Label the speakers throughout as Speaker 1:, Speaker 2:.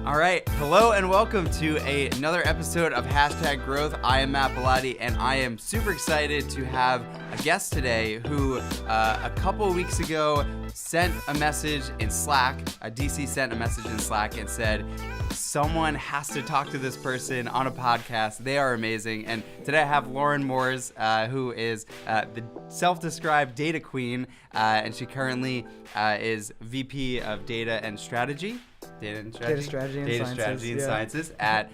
Speaker 1: All right, hello and welcome to another episode of Hashtag Growth. I am Matt Bilotti, and I am super excited to have a guest today who a couple of weeks ago sent a message in Slack. DC sent a message in Slack and said, someone has to talk to this person on a podcast. They are amazing. And today I have Lauren Moores, who is the self-described data queen, and she currently is VP of Data Strategy and Sciences at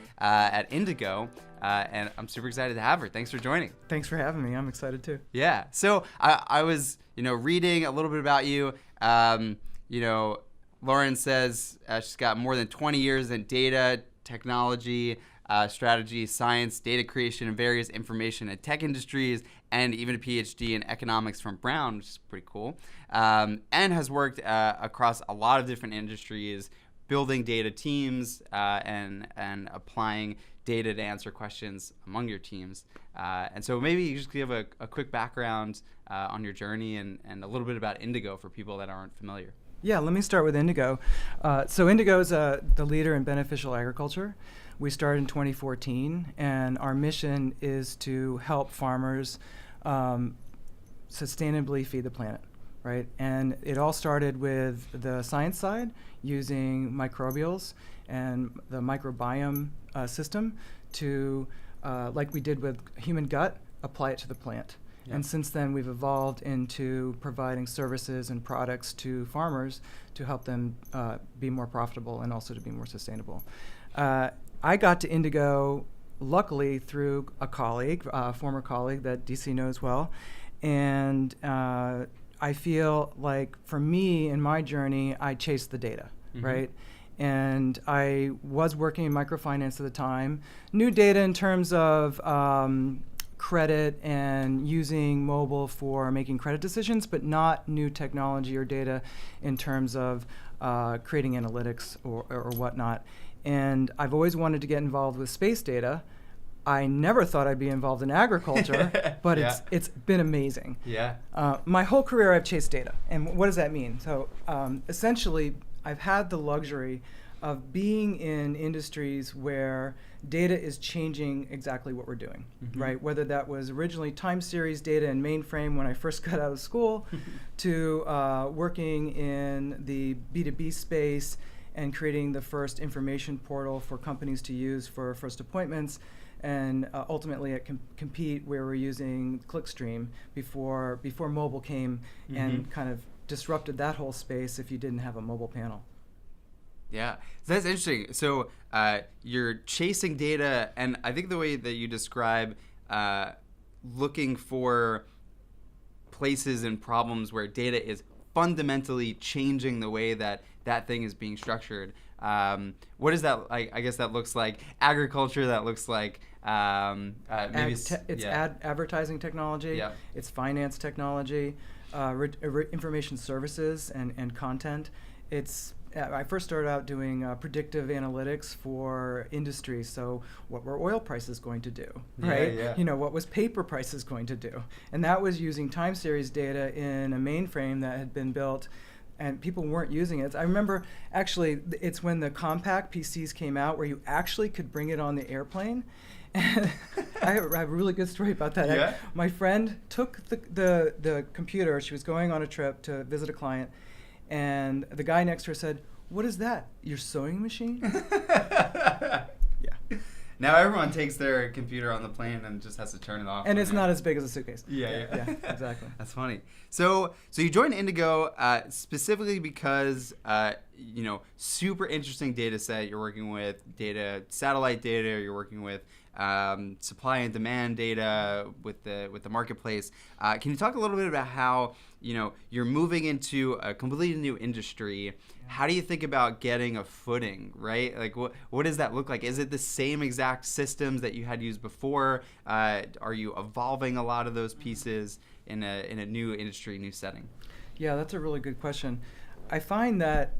Speaker 1: Indigo. And I'm super excited to have her. Thanks for joining.
Speaker 2: Thanks for having me. I'm excited too.
Speaker 1: Yeah. So I was, reading a little bit about you. Lauren says she's got more than 20 years in data, technology, strategy, science, data creation in various information and tech industries, and even a PhD in economics from Brown, which is pretty cool, and has worked across a lot of different industries, building data teams and applying data to answer questions among your teams. And so maybe you just give a quick background on your journey and a little bit about Indigo for people that aren't familiar.
Speaker 2: Yeah, let me start with Indigo. So Indigo is the leader in beneficial agriculture. We started in 2014, and our mission is to help farmers sustainably feed the planet, right? And it all started with the science side, using microbials and the microbiome system to, like we did with human gut, apply it to the plant. Yeah. And since then, we've evolved into providing services and products to farmers to help them be more profitable and also to be more sustainable. I got to Indigo, luckily, through a colleague, former colleague that DC knows well. And I feel like, for me, in my journey, I chased the data, right? And I was working in microfinance at the time. New data in terms of credit and using mobile for making credit decisions, but not new technology or data in terms of creating analytics or whatnot. And I've always wanted to get involved with space data. I never thought I'd be involved in agriculture, but yeah. It's been amazing.
Speaker 1: Yeah.
Speaker 2: My whole career I've chased data. And what does that mean? So essentially, I've had the luxury of being in industries where data is changing exactly what we're doing, right? Whether that was originally time series data in mainframe when I first got out of school, to working in the B2B space and creating the first information portal for companies to use for first appointments, and ultimately at Compete, where we're using Clickstream before mobile came and kind of disrupted that whole space if you didn't have a mobile panel.
Speaker 1: Yeah, so that's interesting. So you're chasing data, and I think the way that you describe looking for places and problems where data is fundamentally changing the way that thing is being structured. What is that like? I guess that looks like agriculture. That looks like maybe
Speaker 2: it's advertising technology.
Speaker 1: Yeah.
Speaker 2: It's finance technology, information services and content. I first started out doing predictive analytics for industry. So what were oil prices going to do, right? Yeah. What was paper prices going to do? And that was using time series data in a mainframe that had been built, and people weren't using it. I remember, actually, it's when the compact PCs came out where you actually could bring it on the airplane. And I have a really good story about that.
Speaker 1: Yeah?
Speaker 2: My friend took the computer. She was going on a trip to visit a client. And the guy next to her said, "What is that? Your sewing machine?" Yeah.
Speaker 1: Now everyone takes their computer on the plane and just has to turn it off.
Speaker 2: And it's not as big as a suitcase.
Speaker 1: Yeah,
Speaker 2: exactly.
Speaker 1: That's funny. So you joined Indigo specifically because super interesting data set. You're working with satellite data. You're working with supply and demand data with the marketplace. Can you talk a little bit about how you're moving into a completely new industry? Yeah. How do you think about getting a footing, right? Like what does that look like? Is it the same exact systems that you had used before? Are you evolving a lot of those pieces in a new industry, new setting?
Speaker 2: Yeah, that's a really good question. I find that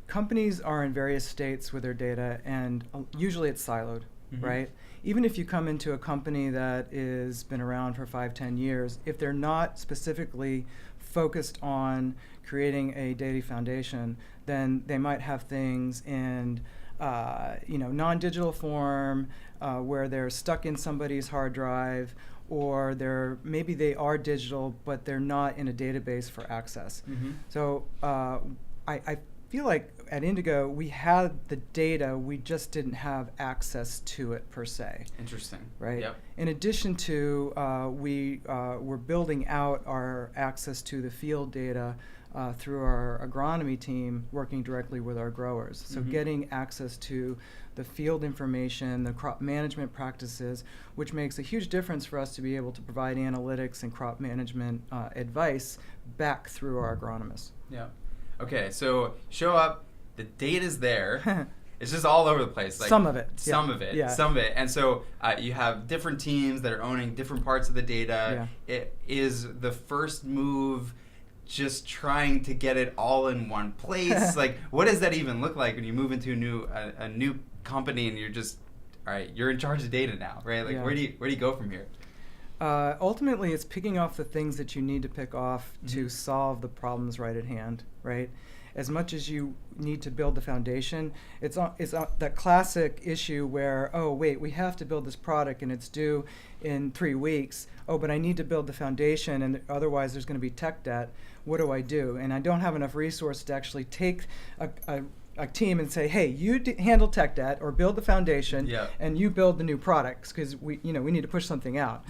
Speaker 2: companies are in various states with their data, and usually it's siloed. right? Even if you come into a company that is been around for 5-10 years, if they're not specifically focused on creating a data foundation, then they might have things in non-digital form where they're stuck in somebody's hard drive, or maybe they are digital but they're not in a database for access. So I feel like at Indigo we had the data, we just didn't have access to it per se.
Speaker 1: Interesting.
Speaker 2: Right.
Speaker 1: Yep.
Speaker 2: In addition to we were building out our access to the field data through our agronomy team, working directly with our growers. So getting access to the field information, the crop management practices, which makes a huge difference for us to be able to provide analytics and crop management advice back through our agronomists.
Speaker 1: Yeah. Okay, so show up, the data's there. It's just all over the place. Like
Speaker 2: some of it.
Speaker 1: Some of it. And so you have different teams that are owning different parts of the data. It is the first move just trying to get it all in one place. Like, what does that even look like when you move into a new company and you're just, all right, you're in charge of data now, right? Like, where do you go from here?
Speaker 2: Ultimately, it's picking off the things that you need to pick off to solve the problems right at hand, right? As much as you need to build the foundation, it's that classic issue where, oh, wait, we have to build this product and it's due in 3 weeks. Oh, but I need to build the foundation and otherwise there's going to be tech debt. What do I do? And I don't have enough resources to actually take a team and say, hey, you handle tech debt or build the foundation, and you build the new products because we need to push something out.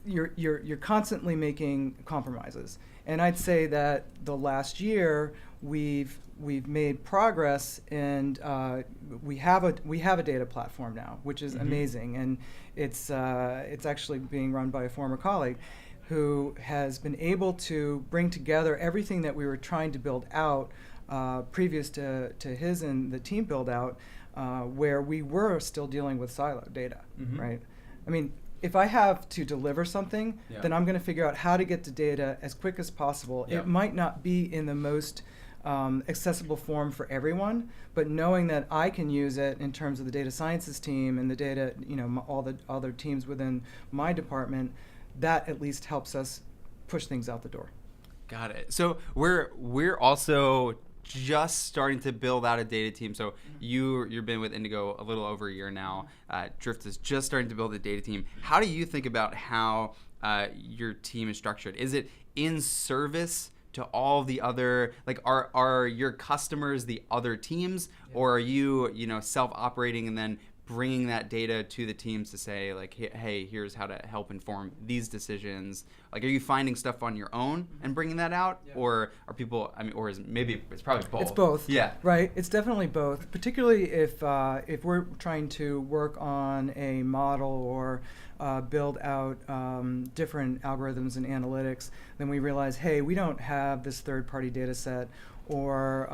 Speaker 2: You're constantly making compromises, and I'd say that the last year we've made progress, and we have a data platform now, which is amazing, and it's actually being run by a former colleague who has been able to bring together everything that we were trying to build out previous to his and the team build out, where we were still dealing with siloed data, right? I mean, if I have to deliver something, then I'm going to figure out how to get the data as quick as possible. It might not be in the most accessible form for everyone, but knowing that I can use it in terms of the data sciences team and the data, all the other teams within my department, that at least helps us push things out the door.
Speaker 1: Got it. So we're also just starting to build out a data team. So you've been with Indigo a little over a year now. Drift is just starting to build a data team. How do you think about how your team is structured? Is it in service to all the other, like, are your customers the other teams, or are you self-operating and then bringing that data to the teams to say, like, hey, here's how to help inform these decisions? Like, are you finding stuff on your own and bringing that out, or are people? I mean, or maybe it's probably both.
Speaker 2: It's both.
Speaker 1: Yeah.
Speaker 2: Right. It's definitely both. Particularly if we're trying to work on a model or build out different algorithms and analytics, then we realize, hey, we don't have this third-party data set, or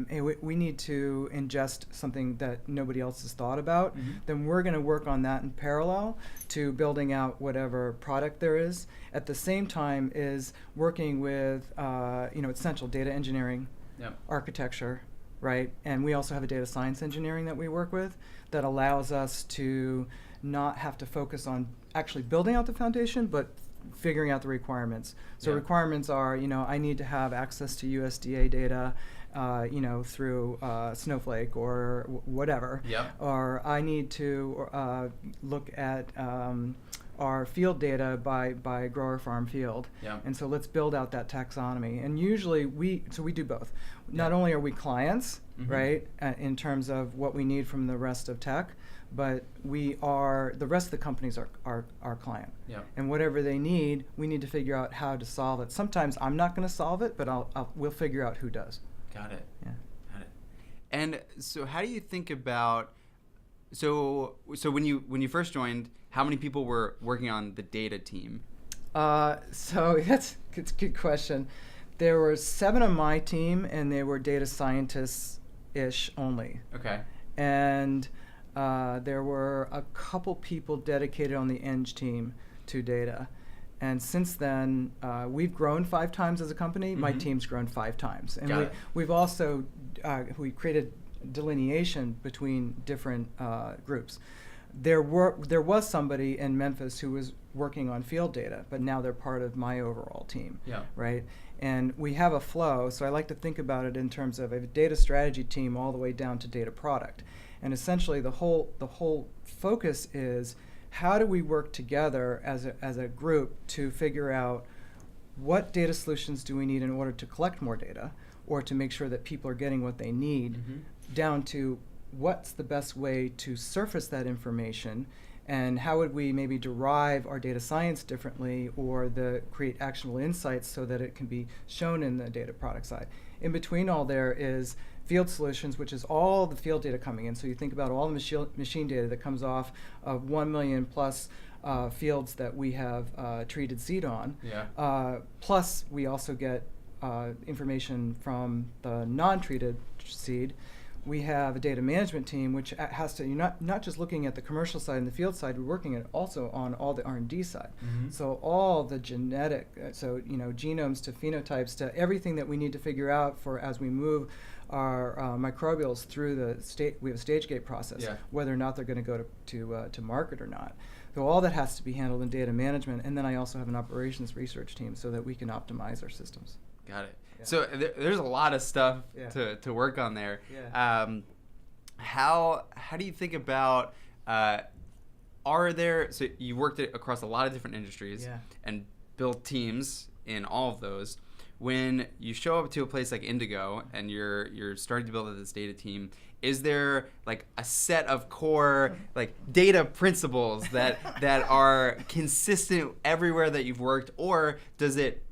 Speaker 2: hey, we need to ingest something that nobody else has thought about, then we're going to work on that in parallel to building out whatever product there is. At the same time is working with essential data engineering, architecture, right? And we also have a data science engineering that we work with that allows us to not have to focus on actually building out the foundation, but figuring out the requirements. So requirements are, I need to have access to USDA data, through Snowflake or whatever. Or I need to look at our field data by grower farm field. And so let's build out that taxonomy. And usually we do both. Not only are we clients, right, in terms of what we need from the rest of tech, but the rest of the companies are our client. And whatever they need, we need to figure out how to solve it. Sometimes I'm not going to solve it, but we'll figure out who does.
Speaker 1: Got it. Got it. And so how do you think about, so when you first joined, how many people were working on the data team?
Speaker 2: So it's a good question. There were 7 on my team, and they were data scientists-ish only.
Speaker 1: Okay.
Speaker 2: And there were a couple people dedicated on the Eng team to data. And since then, we've grown 5 times as a company. My team's grown 5 times. And we've also we created delineation between different groups. there was somebody in Memphis who was working on field data, but now they're part of my overall team, right? And we have a flow, so I like to think about it in terms of a data strategy team all the way down to data product. And essentially the whole focus is, how do we work together as a group to figure out what data solutions do we need in order to collect more data, or to make sure that people are getting what they need, down to what's the best way to surface that information, and how would we maybe derive our data science differently, or create actionable insights so that it can be shown in the data product side. In between all there is field solutions, which is all the field data coming in. So you think about all the machine data that comes off of 1 million plus fields that we have treated seed on. Plus we also get information from the non-treated seed. We have a data management team, which has to, you're not just looking at the commercial side and the field side, we're working also on all the R&D side. So all the genetic, genomes to phenotypes to everything that we need to figure out for as we move our microbials through we have a stage gate process, whether or not they're going to go to market or not. So all that has to be handled in data management, and then I also have an operations research team so that we can optimize our systems.
Speaker 1: Got it. So there's a lot of stuff to work on there. How do you think about, so you worked across a lot of different industries and built teams in all of those. When you show up to a place like Indigo and you're starting to build this data team, is there like a set of core like data principles that are consistent everywhere that you've worked, or does it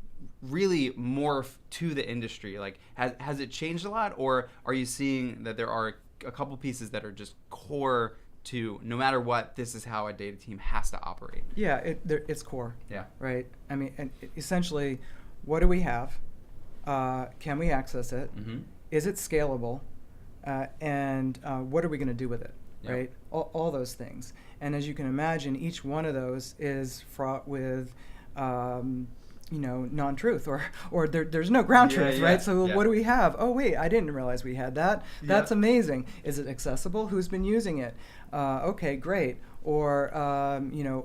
Speaker 1: really morph to the industry? Like, has it changed a lot, or are you seeing that there are a couple pieces that are just core to, no matter what, this is how a data team has to operate?
Speaker 2: Yeah, it's core. Right. I mean, and essentially, what do we have? Can we access it? Is it scalable? And what are we going to do with it? Right. All those things. And as you can imagine, each one of those is fraught with non-truth, or there's no ground truth, right? So what do we have? Oh wait, I didn't realize we had that. That's amazing. Is it accessible? Who's been using it? Okay, great. Or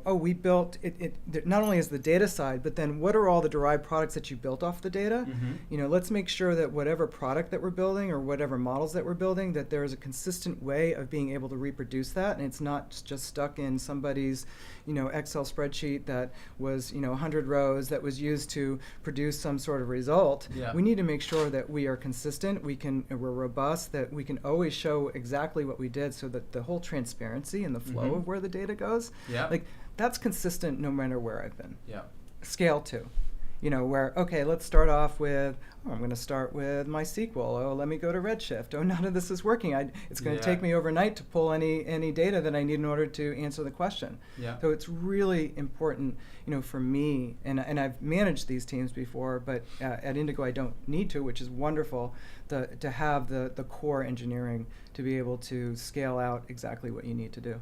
Speaker 2: we built it. Not only is the data side, but then what are all the derived products that you built off the data? Let's make sure that whatever product that we're building or whatever models that we're building, that there is a consistent way of being able to reproduce that, and it's not just stuck in somebody's Excel spreadsheet that was 100 rows that was used to produce some sort of result. We need to make sure that we are consistent, we're robust, that we can always show exactly what we did, so that the whole transparency and the flow of where the data goes, like that's consistent no matter where I've been. Scale too. Where, okay, let's start off with, I'm going to start with MySQL. Oh, let me go to Redshift. Oh, none of this is working. It's going to take me overnight to pull any data that I need in order to answer the question. So it's really important, for me, and I've managed these teams before, but at Indigo I don't need to, which is wonderful, to have the core engineering to be able to scale out exactly what you need to do.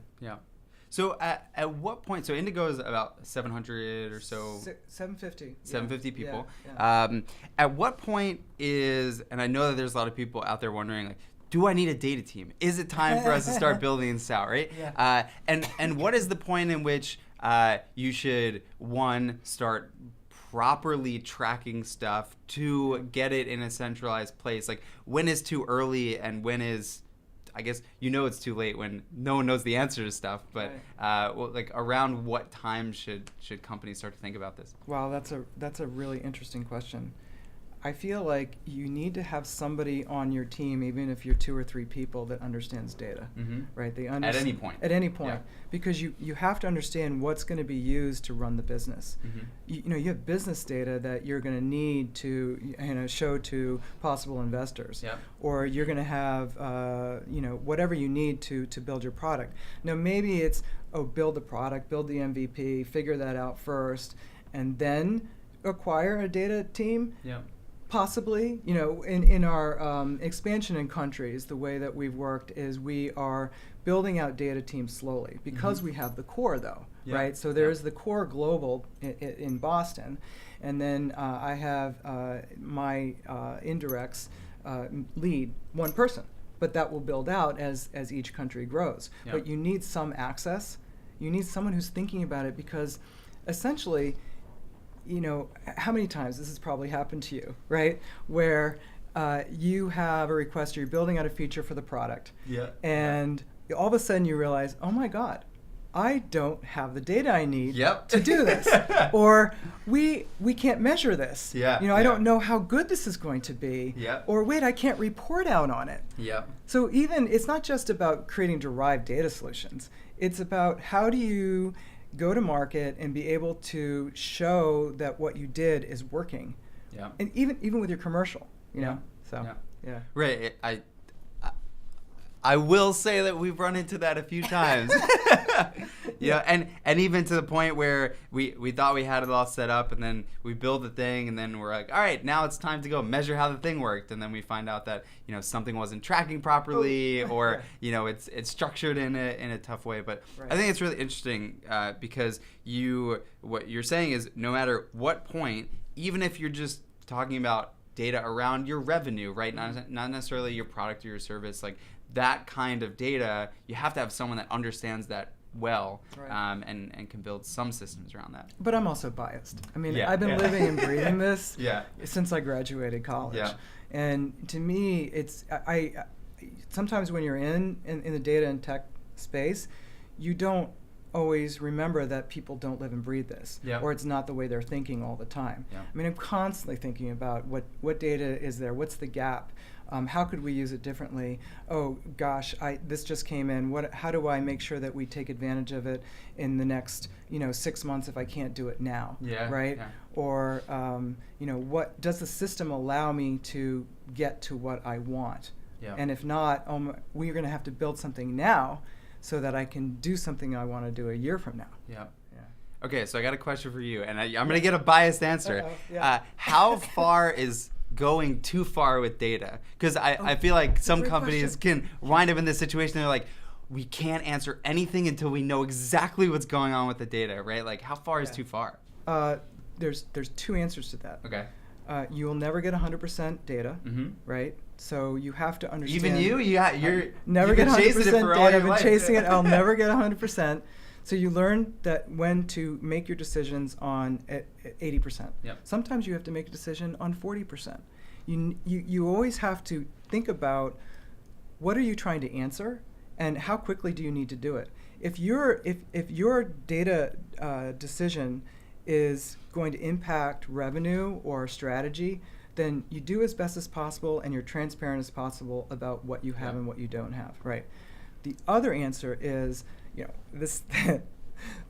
Speaker 1: So at what point, so Indigo is about 700 or so?
Speaker 2: 750.
Speaker 1: 750 people. At what point and I know that there's a lot of people out there wondering, like, do I need a data team? Is it time for us to start building this out, right? And what is the point in which you should, one, start properly tracking stuff, to get it in a centralized place? Like, when is too early, and when is, I guess it's too late when no one knows the answer to stuff, but around what time should companies start to think about this?
Speaker 2: Wow, that's a really interesting question. I feel like you need to have somebody on your team, even if you're 2 or 3 people, that understands data, right? They
Speaker 1: At any point.
Speaker 2: At any point, because you have to understand what's going to be used to run the business. You have business data that you're going to need to show to possible investors, or you're going to have whatever you need to build your product. Now maybe it's build the product, build the MVP, figure that out first, and then acquire a data team. Possibly, in our expansion in countries, the way that we've worked is we are building out data teams slowly, because we have the core, though, right? So there's the core global in Boston, and then I have my indirects lead one person. but that will build out as each country grows.
Speaker 1: Yep.
Speaker 2: But you need some access. You need someone who's thinking about it, because essentially, how many times this has probably happened to you, right? Where you have a request, or you're building out a feature for the product, and all of a sudden you realize, oh my God, I don't have the data I need to do this. Or we can't measure this. I don't know how good this is going to be. Or wait, I can't report out on it. So even, it's not just about creating derived data solutions. It's about how do you go to market and be able to show that what you did is working. And even with your commercial,
Speaker 1: Right. I will say that we've run into that a few times. And even to the point where we thought we had it all set up, and then we build the thing, and then we're like, all right, now it's time to go measure how the thing worked, and then we find out that something wasn't tracking properly, or it's structured in a tough way. But I think it's really interesting because what you're saying is, no matter what point, even if you're just talking about data around your revenue, right? Not necessarily your product or your service, like that kind of data, you have to have someone that understands that well, and can build some systems around that.
Speaker 2: But I'm also biased. I mean, I've been living and breathing this since I graduated college. And to me, it's I sometimes when you're in the data and tech space, you don't always remember that people don't live and breathe this, or it's not the way they're thinking all the time. I mean, I'm constantly thinking about what data is there, what's the gap, how could we use it differently? Oh gosh, this just came in. How do I make sure that we take advantage of it in the next 6 months if I can't do it now, right? Or what does the system allow me to get to what I want? And if not, we're going to have to build something now so that I can do something I want to do a year from now.
Speaker 1: Okay, so I got a question for you, and I'm going to get a biased answer. How far is going too far with data? Because I feel like some companies can wind up in this situation. They're like, we can't answer anything until we know exactly what's going on with the data, right? Like, how far is too far?
Speaker 2: There's two answers to that.
Speaker 1: Okay.
Speaker 2: You will never get 100% data, right? So you have to understand.
Speaker 1: Even you're
Speaker 2: never get 100% data. I've been
Speaker 1: life.
Speaker 2: chasing it. I'll never get 100%. So you learn that when to make your decisions on at 80%. Sometimes you have to make a decision on 40%. You always have to think about what are you trying to answer, and how quickly do you need to do it. If your data decision is going to impact revenue or strategy, then you do as best as possible, and you're transparent as possible about what you have and what you don't have, right? The other answer is, this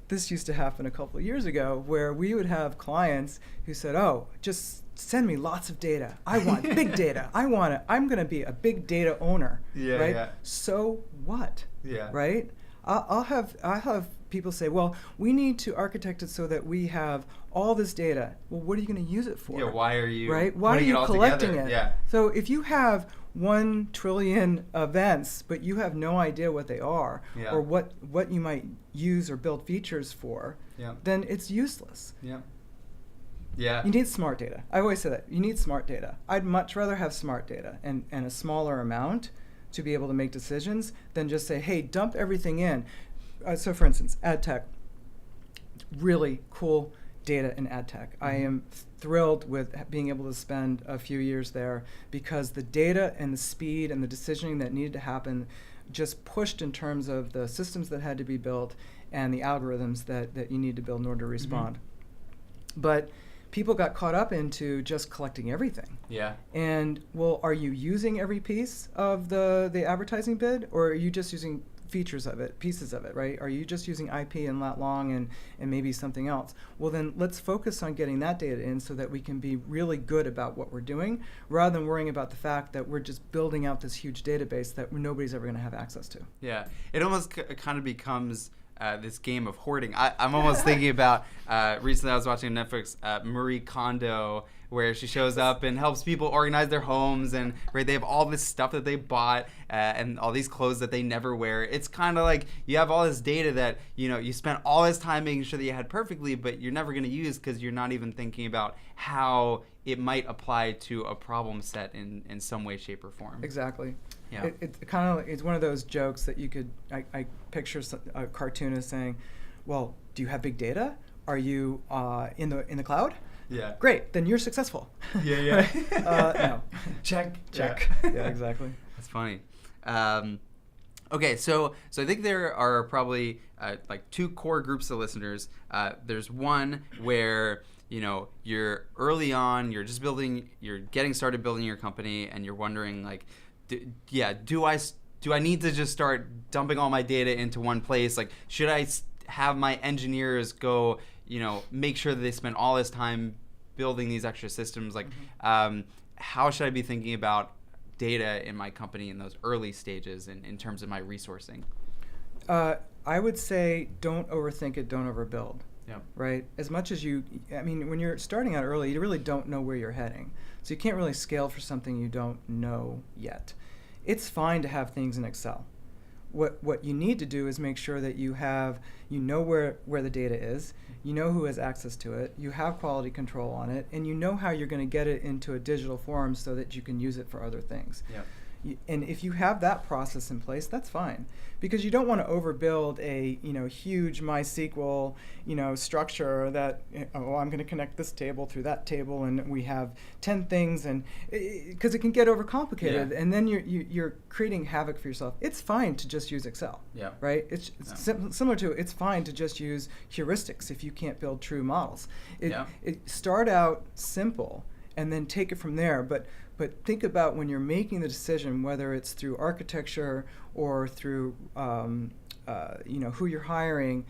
Speaker 2: this used to happen a couple of years ago, where we would have clients who said, oh, just send me lots of data. I want big data. I'm going to be a big data owner, right? So what, right? I'll have people say, well, we need to architect it so that we have all this data. Well, what are you going to use it for?
Speaker 1: Why are you
Speaker 2: Why are you collecting
Speaker 1: together?
Speaker 2: it? So if you have 1 trillion events, but you have no idea what they are, or what you might use or build features for, then it's useless. You need smart data. I always say that. You need smart data. I'd much rather have smart data and a smaller amount to be able to make decisions than just say, hey, dump everything in. So for instance, ad tech, really cool data in ad tech. I am thrilled with being able to spend a few years there, because the data and the speed and the decisioning that needed to happen just pushed in terms of the systems that had to be built and the algorithms that you need to build in order to respond. But people got caught up into just collecting everything. And, well, are you using every piece of the advertising bid, or are you just using features of it, pieces of it, right? Are you just using IP and lat long and maybe something else? Well, then let's focus on getting that data in so that we can be really good about what we're doing, rather than worrying about the fact that we're just building out this huge database that nobody's ever going to have access to.
Speaker 1: It almost kind of becomes this game of hoarding. I'm almost thinking about, recently I was watching on Netflix, Marie Kondo, where she shows up and helps people organize their homes, and they have all this stuff that they bought and all these clothes that they never wear. It's kind of like you have all this data that you spent all this time making sure that you had perfectly, but you're never going to use because you're not even thinking about how it might apply to a problem set in some way, shape, or form.
Speaker 2: Exactly.
Speaker 1: Yeah.
Speaker 2: It's kind of it's one of those jokes that you could I picture a cartoonist saying, "Well, do you have big data? Are you in the cloud?
Speaker 1: Yeah.
Speaker 2: Great, then you're successful."
Speaker 1: Yeah.
Speaker 2: No.
Speaker 1: Check.
Speaker 2: Yeah, exactly.
Speaker 1: That's funny. Okay, so I think there are probably like two core groups of listeners. There's one where you're early on, you're getting started building your company, and you're wondering like, do I need to just start dumping all my data into one place? Like, should I have my engineers go, make sure that they spend all this time building these extra systems? Like, how should I be thinking about data in my company in those early stages in terms of my resourcing?
Speaker 2: I would say don't overthink it, don't overbuild.
Speaker 1: Yeah.
Speaker 2: Right? As much as when you're starting out early, you really don't know where you're heading. So you can't really scale for something you don't know yet. It's fine to have things in Excel. What you need to do is make sure that you know where the data is, you know who has access to it, you have quality control on it, and you know how you're going to get it into a digital form so that you can use it for other things.
Speaker 1: Yeah.
Speaker 2: And if you have that process in place, that's fine, because you don't want to overbuild a huge MySQL structure that I'm going to connect this table through that table and we have 10 things, and because it can get overcomplicated, and then you're creating havoc for yourself. It's fine to just use Excel, right? It's similar to it's fine to just use heuristics if you can't build true models. Start out simple and then take it from there, but think about when you're making the decision, whether it's through architecture or through who you're hiring,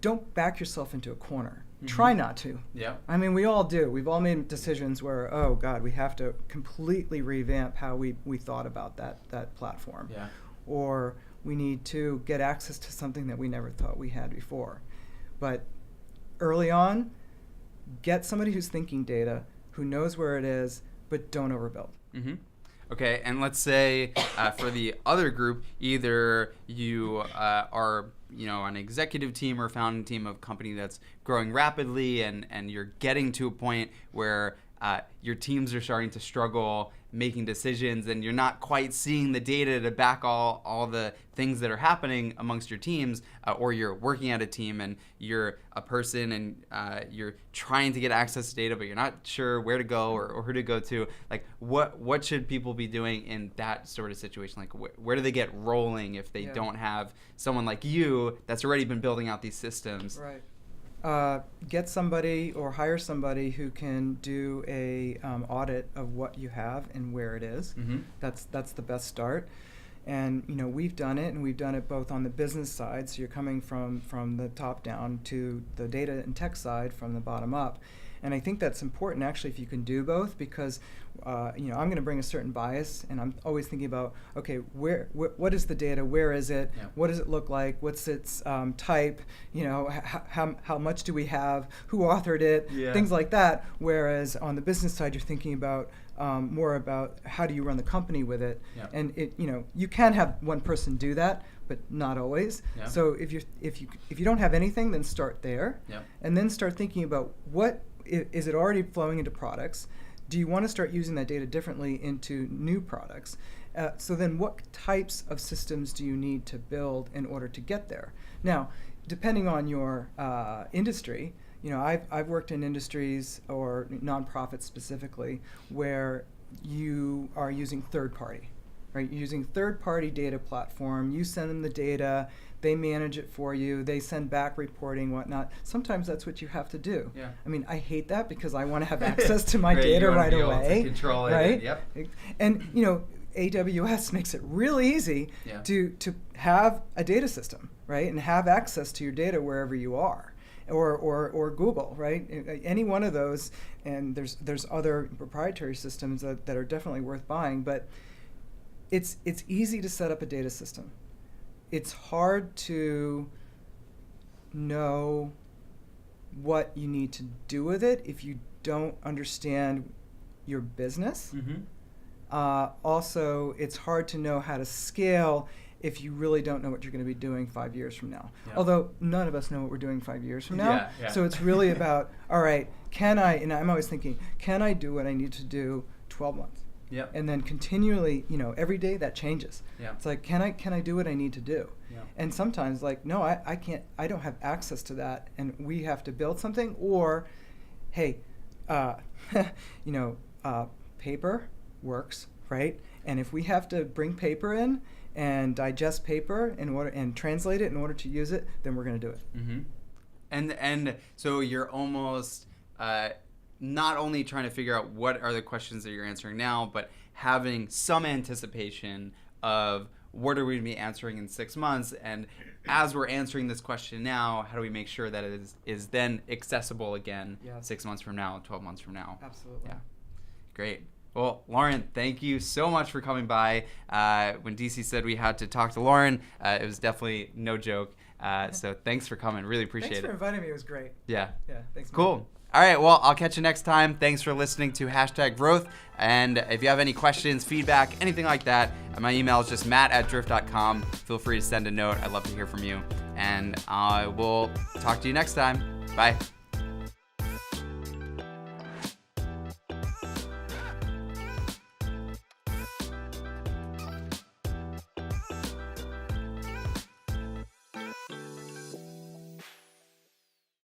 Speaker 2: don't back yourself into a corner. Mm-hmm. Try not to.
Speaker 1: Yeah.
Speaker 2: I mean, we all do. We've all made decisions where, oh God, we have to completely revamp how we thought about that platform.
Speaker 1: Yeah.
Speaker 2: Or we need to get access to something that we never thought we had before. But early on, get somebody who's thinking data, who knows where it is, but don't overbuild.
Speaker 1: Mm-hmm. Okay, and let's say for the other group, either you are an executive team or founding team of a company that's growing rapidly, and you're getting to a point where your teams are starting to struggle making decisions, and you're not quite seeing the data to back all the things that are happening amongst your teams, or you're working at a team and you're a person and you're trying to get access to data, but you're not sure where to go or who to go to. Like, what should people be doing in that sort of situation? Like, where do they get rolling if they don't have someone like you that's already been building out these systems?
Speaker 2: Right. Get somebody or hire somebody who can do a audit of what you have and where it is. Mm-hmm. That's the best start. And we've done it, and we've done it both on the business side, so you're coming from the top down, to the data and tech side from the bottom up. And I think that's important, actually, if you can do both, because I'm going to bring a certain bias, and I'm always thinking about, okay, what is the data? Where is it? Yeah. What does it look like? What's its type? How much do we have? Who authored it? Yeah. Things like that. Whereas on the business side, you're thinking about more about how do you run the company with it. Yeah. And you can have one person do that, but not always. Yeah. So if you don't have anything, then start there, and then start thinking about what is it already flowing into products. Do you want to start using that data differently into new products? So then what types of systems do you need to build in order to get there? Now, depending on your industry, I've worked in industries or nonprofits specifically where you are using third party, right? You're using third-party data platform. You send them the data. They manage it for you. They send back reporting, whatnot. Sometimes that's what you have to do. Yeah. I mean, I hate that because I want to have access to my data right away. To control it. Right? Yep. And AWS makes it really easy to have a data system, right? And have access to your data wherever you are. Or Google, right? Any one of those, and there's other proprietary systems that are definitely worth buying, but it's easy to set up a data system. It's hard to know what you need to do with it if you don't understand your business. Mm-hmm. Also, it's hard to know how to scale if you really don't know what you're going to be doing 5 years from now. Yeah. Although none of us know what we're doing 5 years from now. Yeah. So it's really about, all right, and I'm always thinking, can I do what I need to do 12 months,
Speaker 1: Yep.
Speaker 2: And then continually, every day that changes.
Speaker 1: Yeah.
Speaker 2: It's like, can I do what I need to do?
Speaker 1: Yeah.
Speaker 2: And sometimes like, no, I can't, I don't have access to that, and we have to build something, or, hey, paper works, right? And if we have to bring paper in and digest paper and translate it in order to use it, then we're going to do it.
Speaker 1: Mm-hmm. And so you're almost not only trying to figure out what are the questions that you're answering now, but having some anticipation of what are we going to be answering in 6 months, and as we're answering this question now, how do we make sure that it is then accessible again 6 months from now, 12 months from now?
Speaker 2: Absolutely.
Speaker 1: Yeah. Great. Well, Lauren, thank you so much for coming by. When DC said we had to talk to Lauren, it was definitely no joke. So thanks for coming. Really appreciate it.
Speaker 2: Thanks for inviting me. It was great.
Speaker 1: Yeah.
Speaker 2: Yeah. Thanks.
Speaker 1: Cool.
Speaker 2: Man.
Speaker 1: All right. Well, I'll catch you next time. Thanks for listening to #growth. And if you have any questions, feedback, anything like that, my email is just matt@drift.com. Feel free to send a note. I'd love to hear from you. And I will talk to you next time. Bye.